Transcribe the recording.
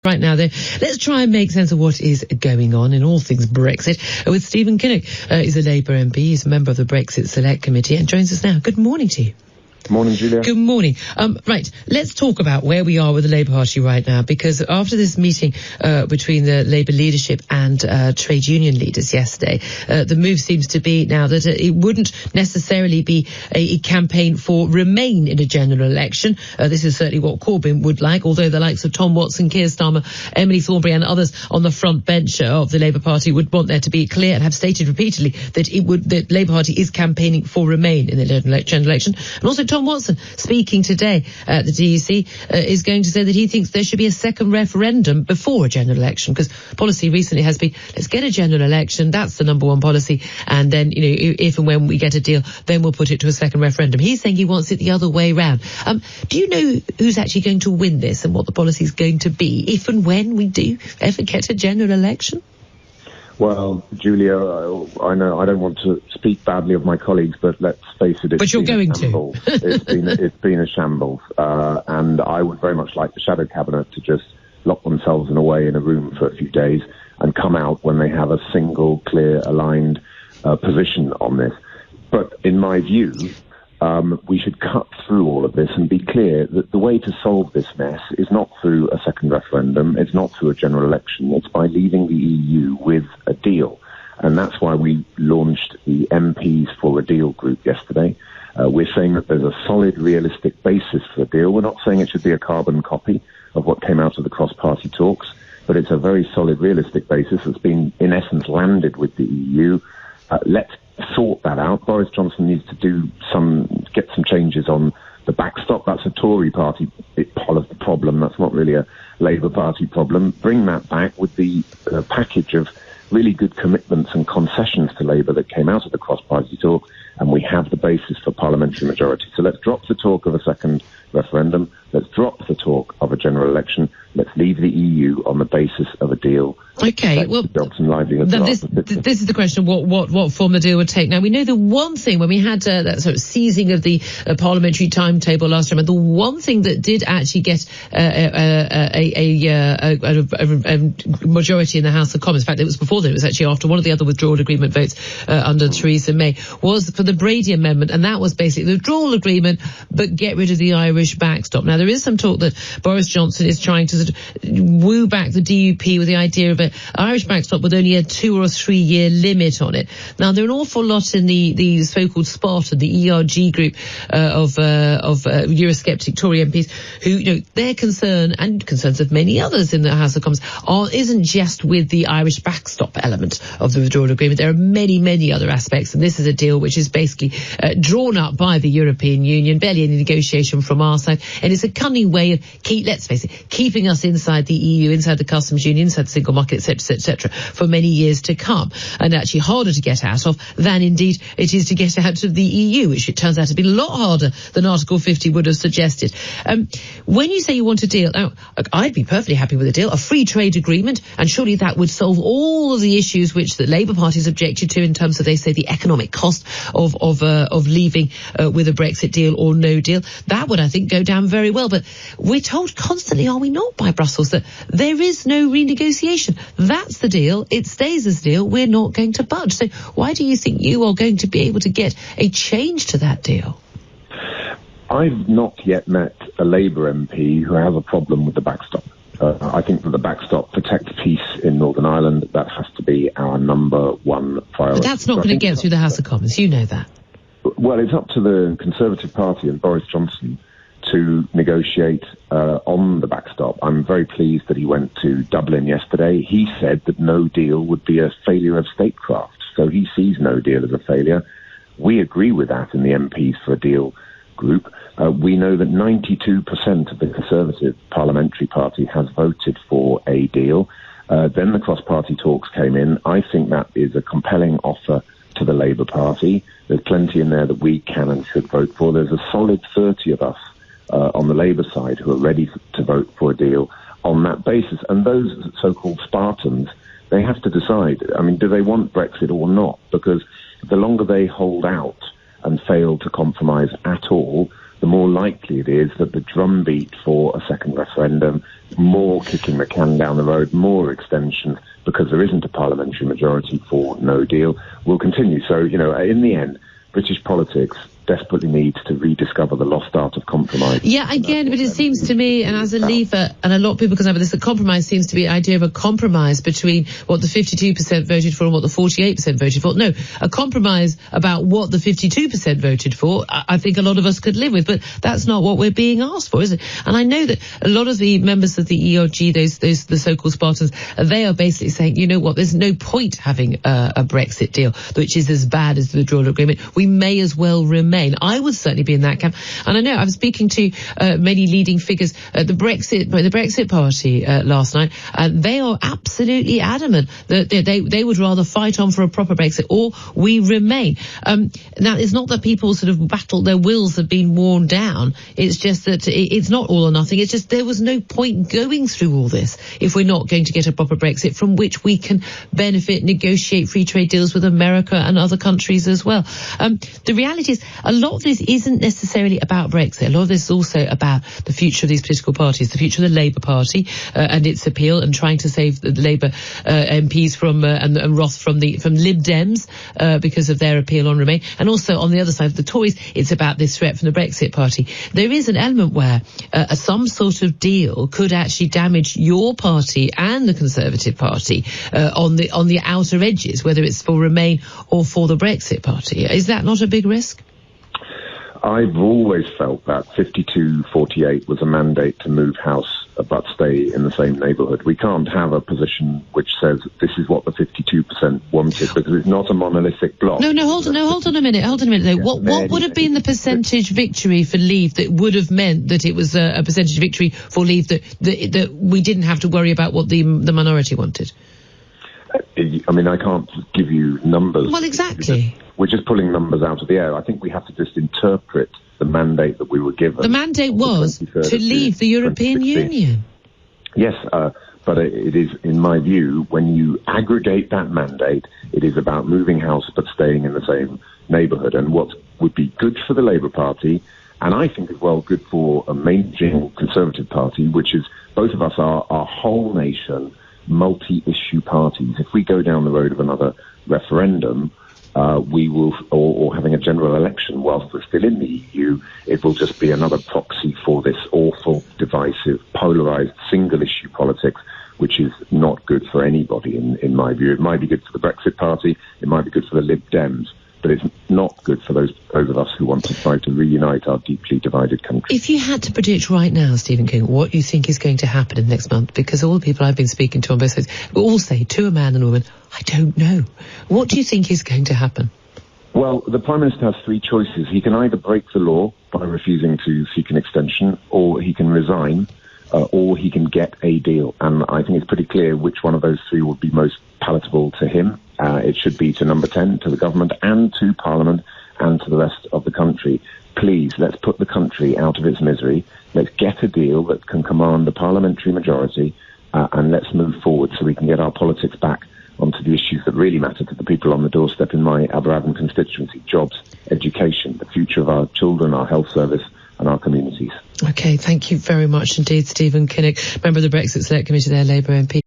Right now, though, let's try and make sense of what is going on in all things Brexit with Stephen Kinnock. He's a Labour MP. He's a member of the Brexit Select Committee and joins us now. Good morning to you. Morning, Julia. Good morning. Right, let's talk about where we are with the Labour Party right now, because after this meeting between the Labour leadership and trade union leaders yesterday, the move seems to be now that it wouldn't necessarily be a campaign for Remain in a general election. This is certainly what Corbyn would like, although the likes of Tom Watson, Keir Starmer, Emily Thornberry and others on the front bench of the Labour Party would want there to be clear and have stated repeatedly that the Labour Party is campaigning for Remain in the general election. And also Tom Watson, speaking today at the DUC, is going to say that he thinks there should be a second referendum before a general election, because policy recently has been, let's get a general election, that's the number one policy, and then, if and when we get a deal, then we'll put it to a second referendum. He's saying he wants it the other way round. Do you know who's actually going to win this and what the policy is going to be if and when we do ever get a general election? Well, Julia, I know I don't want to speak badly of my colleagues, but let's face it, but you're going to. It's been a shambles, and I would very much like the shadow cabinet to just lock themselves away in a room for a few days and come out when they have a single, clear, aligned position on this. But in my view, we should cut through all of this and be clear that the way to solve this mess is not through a second referendum, it's not through a general election, it's by leaving the EU with a deal. And that's why we launched the MPs for a Deal group yesterday. We're saying that there's a solid, realistic basis for a deal. We're not saying it should be a carbon copy of what came out of the cross-party talks, but it's a very solid, realistic basis that's been, in essence, landed with the EU. Let's sort that out. Boris Johnson needs to get some changes on the backstop. That's a Tory party problem. That's not really a Labour Party problem. Bring that back with the package of really good commitments and concessions to Labour that came out of the cross-party talk, and we have the basis for parliamentary majority. So let's drop the talk of a second referendum. Let's drop the talk of a general election. Let's leave the EU on the basis of a deal. Okay, well, this is the question, what form the deal would take. Now, we know the one thing, when we had that sort of seizing of the parliamentary timetable last time, and the one thing that did actually get a majority in the House of Commons, in fact, it was before that, it was actually after one of the other withdrawal agreement votes under Theresa May, was for the Brady Amendment, and that was basically the withdrawal agreement, but get rid of the Irish backstop. Now, there is some talk that Boris Johnson is trying to sort of woo back the DUP with the idea of an Irish backstop with only a 2 or 3 year limit on it. Now, there are an awful lot in the so-called Spartan, the ERG group of Eurosceptic Tory MPs who, their concern and concerns of many others in the House of Commons isn't just with the Irish backstop element of the withdrawal agreement. There are many, many other aspects, and this is a deal which is basically drawn up by the European Union, barely any negotiation from our side, and it's a cunning way of keeping us inside the EU, inside the customs union, inside the single market, etc., for many years to come, and actually harder to get out of than indeed it is to get out of the EU, which it turns out to be a lot harder than Article 50 would have suggested. When you say you want a deal, now, I'd be perfectly happy with a deal, a free trade agreement, and surely that would solve all of the issues which the Labour Party's objected to in terms of, they say, the economic cost of leaving with a Brexit deal or no deal. That would, I think, go down very well. But we're told constantly, are we not, by Brussels, that there is no renegotiation. That's the deal. It stays as a deal. We're not going to budge. So why do you think you are going to be able to get a change to that deal? I've not yet met a Labour MP who has a problem with the backstop. I think that the backstop protects peace in Northern Ireland. That has to be our number one priority. But that's not going to get through the House of Commons. You know that. Well, it's up to the Conservative Party and Boris Johnson to negotiate on the backstop. I'm very pleased that he went to Dublin yesterday. He said that no deal would be a failure of statecraft, so he sees no deal as a failure. We agree with that in the MPs for a Deal group. We know that 92% of the Conservative Parliamentary Party has voted for a deal. Then the cross-party talks came in. I think that is a compelling offer to the Labour Party. There's plenty in there that we can and should vote for. There's a solid 30 of us on the Labour side who are ready to vote for a deal on that basis. And those so-called Spartans, they have to decide. I mean, do they want Brexit or not? Because the longer they hold out and fail to compromise at all, the more likely it is that the drumbeat for a second referendum, more kicking the can down the road, more extensions, because there isn't a parliamentary majority for no deal, will continue. So, in the end, British politics desperately needs to rediscover the lost art of compromise. Yeah, again, but it seems to me, and as a leaver, and a lot of people can have this, the compromise seems to be the idea of a compromise between what the 52% voted for and what the 48% voted for. No, a compromise about what the 52% voted for, I think a lot of us could live with, but that's not what we're being asked for, is it? And I know that a lot of the members of the ERG, the so-called Spartans, they are basically saying, you know what, there's no point having a Brexit deal, which is as bad as the withdrawal agreement. We may as well remain. I would certainly be in that camp. And I know I was speaking to many leading figures at the Brexit Party last night, and they are absolutely adamant that they would rather fight on for a proper Brexit or we remain. Now, it's not that people sort of battle, their wills have been worn down. It's just that it's not all or nothing. It's just there was no point going through all this if we're not going to get a proper Brexit from which we can benefit, negotiate free trade deals with America and other countries as well. The reality is, a lot of this isn't necessarily about Brexit. A lot of this is also about the future of these political parties, the future of the Labour Party and its appeal, and trying to save the Labour MPs from and Roth from Lib Dems because of their appeal on Remain. And also on the other side of the Tories, it's about this threat from the Brexit Party. There is an element where some sort of deal could actually damage your party and the Conservative Party on the outer edges, whether it's for Remain or for the Brexit Party. Is that not a big risk? I've always felt that 52-48 was a mandate to move house but stay in the same neighbourhood. We can't have a position which says this is what the 52% wanted, because it's not a monolithic bloc. Hold on a minute though. What would have been the percentage victory for Leave that would have meant that it was a percentage victory for Leave that we didn't have to worry about what the minority wanted? I mean, I can't give you numbers. Well, exactly. We're just pulling numbers out of the air. I think we have to just interpret the mandate that we were given. The mandate was to leave the European Union. Yes, but it is, in my view, when you aggregate that mandate, it is about moving house but staying in the same neighbourhood. And what would be good for the Labour Party, and I think as well good for a mainstream Conservative Party, which is both of us are our whole nation multi-issue parties. If we go down the road of another referendum, we will, or having a general election whilst we're still in the EU, it will just be another proxy for this awful, divisive, polarised, single-issue politics, which is not good for anybody, in my view. It might be good for the Brexit Party, it might be good for the Lib Dems, but it's not good for those of us who want to try to reunite our deeply divided country. If you had to predict right now, Stephen King, what you think is going to happen in the next month, because all the people I've been speaking to on both sides all say, to a man and a woman, I don't know. What do you think is going to happen? Well, the Prime Minister has three choices. He can either break the law by refusing to seek an extension, or he can resign, or he can get a deal. And I think it's pretty clear which one of those three would be most palatable to him. It should be to number 10, to the government and to Parliament and to the rest of the country. Please, let's put the country out of its misery. Let's get a deal that can command a parliamentary majority, and let's move forward so we can get our politics back onto the issues that really matter to the people on the doorstep in my Aberafon constituency: jobs, education, the future of our children, our health service and our communities. OK, thank you very much indeed, Stephen Kinnock, member of the Brexit Select Committee there, Labour MP.